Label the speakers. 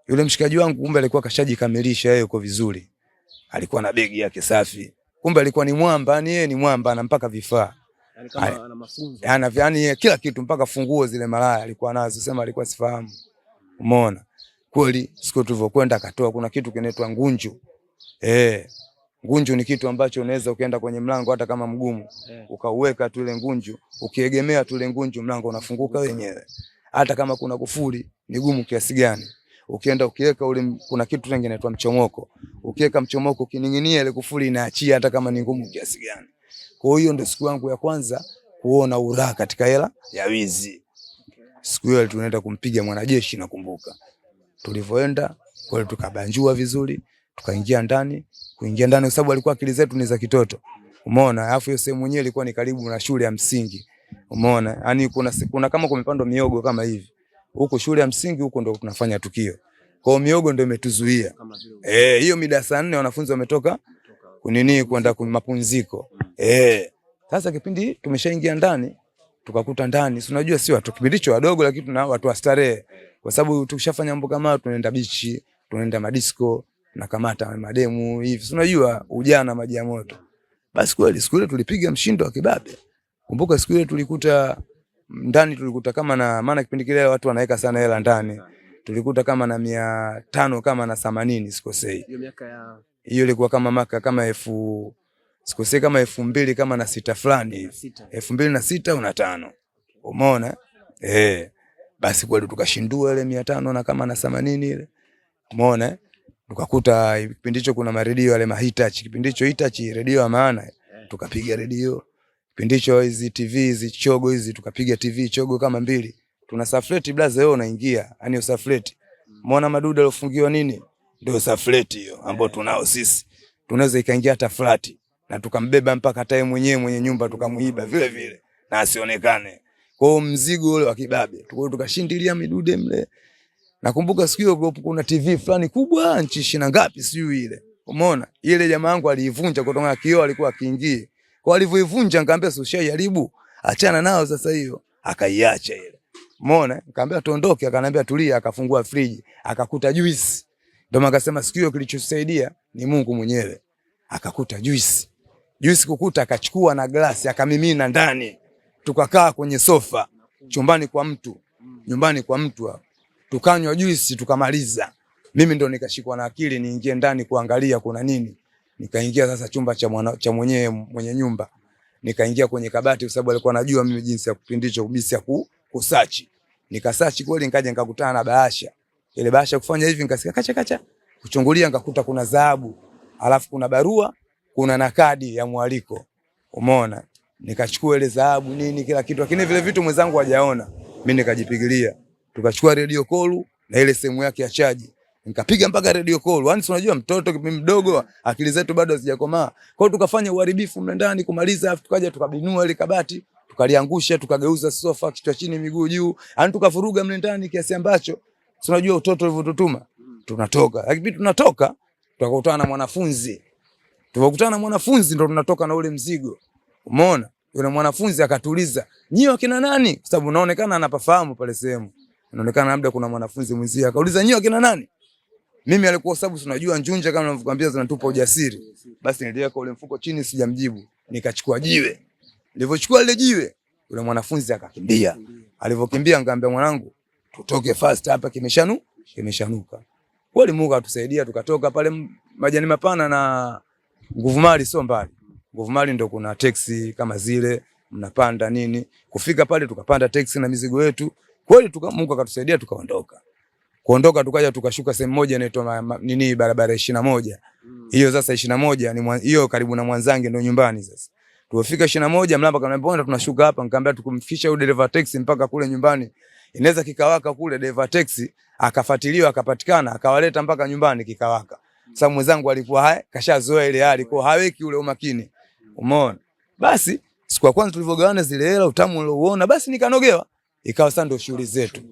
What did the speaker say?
Speaker 1: Yule mshikaji wangu kumbe alikuwa kashajikamilisha yeye uko vizuri. Alikuwa na begi yake safi. Kumbe alikuwa ni mwamba, yani yeye ni mwamba na mpaka vifaa.
Speaker 2: Yani kama ana mafunzo.
Speaker 1: Yani kila kitu mpaka funguo zile malaya alikuwa nazo, sema alikuwa sifahamu. Umeona? Kweli siku tulivyokwenda akatoa kuna kitu kinaitwa ngunju. Ngunju ni kitu ambacho unaweza ukaenda kwenye mlango hata kama mgumu, ukauweka tu ile ngunju, ukiegemea tu ile ngunju mlango unafunguka wenyewe. Hata kama kuna kufuli ni gumu kiasi gani. Ukienda ukiweka ule kuna kitu kingine kinaitwa mchomoko. Ukiweka mchomoko kining'inia ile kufuli inaachia hata kama ni ngumu kiasi gani. Kwa hiyo ndio siku yangu ya kwanza kuona uraha katika hela ya wizi. Siku hiyo tunaenda kumpiga mwanajeshi nakumbuka. Tulivyoenda kwa tukabanjua vizuri, tukaingia ndani, kuingia ndani kwa sababu alikuwa akili zetu ni za kitoto. Umeona? Alafu hiyo sehemu yenyewe ilikuwa ni karibu na shule ya msingi. Umeona? Yaani kuna kama kumepandwa miogo kama hivi. Huko shule ya msingi huko ndo tunafanya tukio. Kwa hiyo miogo ndio imetuzuia. Hiyo mida saa 4 wanafunzi wametoka kunini kwenda kwa mapumziko. Sasa kipindi tumeshaingia ndani, tukakuta ndani, si unajua si watu kipindi hicho wadogo lakini tuna watu wa starehe. Kwa sababu tukishafanya mambo kama tunaenda bichi, tunaenda madisco, tunakamata mademu hivi. Si unajua ujana maji ya moto. Basi kweli siku ile tulipiga mshindo wa kibabe. Kumbuka siku ile tulikuta ndani kama na maana kipindi kile watu wanaweka sana hela ndani. Tulikuta kama na 500 kama na 80 sikosei.
Speaker 2: Hiyo miaka ya
Speaker 1: hiyo ilikuwa kama maka kama sikosei kama 2000 kama na 6 fulani hivi. 2006 una 5. Umeona? Basi kweli tukashindua ile 500 na kama na 80 ile. Umeona? Tukakuta kipindi hicho kuna maredio yale mahitachi. Kipindi hicho Hitachi redio ya maana. Tukapiga redio. Kipindi hicho hizi TV hizi chogo hizi tukapiga TV chogo kama 2. Tuna safleti blaza wewe unaingia. Yaani hiyo safleti. Umeona madudu alofungiwa nini? Ndio safleti hiyo ambao tunao sisi. Tunaweza ikaingia hata flati na tukambeba mpaka hata yeye mwenyewe mwenye nyumba tukamuiba vile vile na asionekane. Kwa hiyo mzigo ule wa kibabe. Tukashindilia midude mle. Nakumbuka siku hiyo kuna TV fulani kubwa nchi 20 ngapi sijui ile. Umeona? Ile jamaa wangu aliivunja kutoka kioo alikuwa akiingia. Kwa alivyoivunja nikamwambia usishajaribu, achana nao sasa hiyo. Akaiacha ile. Umeona? Nikamwambia tuondoke, akaniambia tulia, akafungua friji, akakuta juice. Ndio akasema siku hiyo kilichosaidia ni Mungu mwenyewe. Akakuta juice. Juice kukuta akachukua na glasi akamimina ndani. Tukakaa kwenye sofa chumbani kwa mtu, nyumbani kwa mtu hapo. Tukanywa juice tukamaliza. Mimi ndo nikashikwa na akili niingie ndani kuangalia kuna nini. Nikaingia sasa chumba cha mwenye nyumba. Nikaingia kwenye kabati kwa sababu alikuwa anajua mimi jinsi ya kupindisha ubisi ya kusearch. Nikasearch kweli nikaja nikakutana na bahasha. Ile bahasha kufanya hivi nikasikia kacha. Kuchungulia nikakuta kuna dhahabu. Alafu kuna barua, kuna na kadi ya mwaliko. Umeona? Nikachukua ile dhahabu nini kila kitu lakini vile vitu mwenzangu hajaona. Mimi nikajipigilia. Tukachukua radio call na ile sehemu yake ya chaji. Nikapiga mpaka radio call. Yaani unajua mtoto mdogo akili zetu bado hazijakomaa. Kwa hiyo tukafanya uharibifu mle ndani kumaliza afu tukaja tukabinua ile kabati, tukaliangusha, tukageuza sofa kichwa chini miguu juu. Yaani tukafuruga mle ndani kiasi ambacho unajua utoto ulivyotutuma. Tunatoka. Lakini tunatoka tukakutana na mwanafunzi. Tulipokutana na mwanafunzi ndo tunatoka na ule mzigo. Umeona? Yule mwanafunzi akatuliza, "Nyie wakina nani?" Kwa sababu unaonekana anapafahamu pale sehemu. Inaonekana labda kuna mwanafunzi mwenzie akauliza, "Nyie wakina nani?" Mimi alikuwa sababu tunajua njunja kama ninavyokuambia zinatupa ujasiri. Basi niliweka ule mfuko chini sijamjibu. Nikachukua jiwe. Nilipochukua ile jiwe, yule mwanafunzi akakimbia. Alipokimbia nikamwambia mwanangu, "Tutoke fast hapa kimeshanuka." Kweli Mungu atusaidia tukatoka pale majani mapana na Nguvu Mali sio mbali. Nguvu Mali ndio kuna taxi kama zile mnapanda nini. Kufika pale tukapanda taxi na mizigo yetu. Kweli Mungu akatusaidia tukaondoka. Kuondoka tukaja tukashuka sehemu moja inaitwa barabara 21. Hiyo sasa 21 ni hiyo karibu na Mwanzange ndio nyumbani sasa. Tulifika 21 mlamba kaniambia tunashuka hapa nikamwambia tukumfikisha yule dereva taxi mpaka kule nyumbani. Inaweza kikawaka kule dereva taxi akafuatiliwa akapatikana akawaleta mpaka nyumbani kikawaka. Sasa mwenzangu alikuwa kashazoea ile hali kwa haweki ule umakini. Umeona? Basi siku ya kwanza tulivyogawana zile hela utamu uliouona basi nikanogewa. Ikawa sasa ndio shughuli zetu.